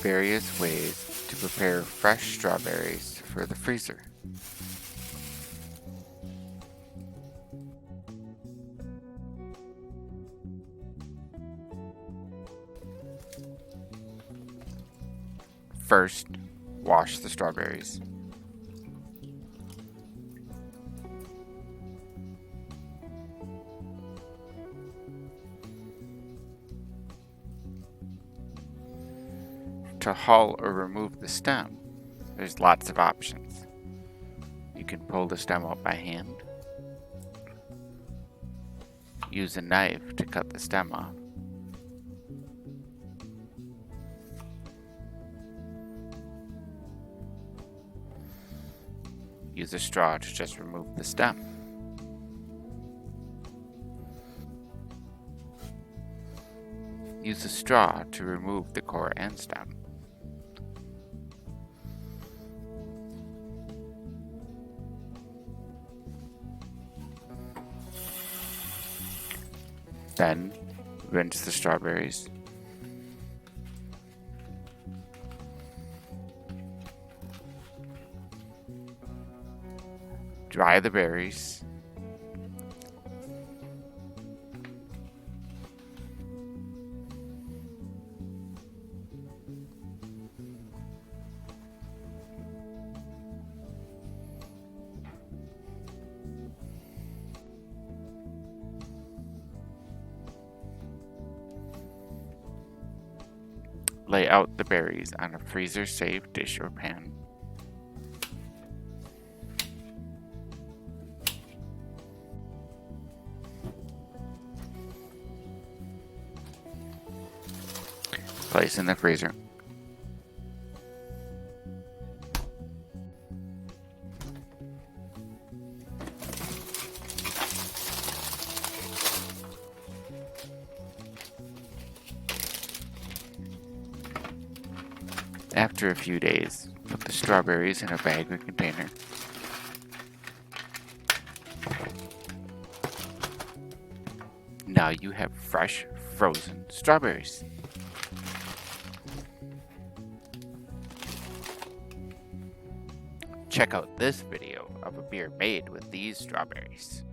various ways to prepare fresh strawberries for the freezer. First, wash the strawberries. To hull or remove the stem, there's lots of options. You can pull the stem out by hand, use a knife to cut the stem off, use a straw to just remove the stem. Use a straw to remove the core and stem. Then, rinse the strawberries. Dry the berries. Lay out the berries on a freezer-safe dish or pan. Place in the freezer. After a few days, put the strawberries in a bag or container. Now you have fresh, frozen strawberries. Check out this video of a beer made with these strawberries.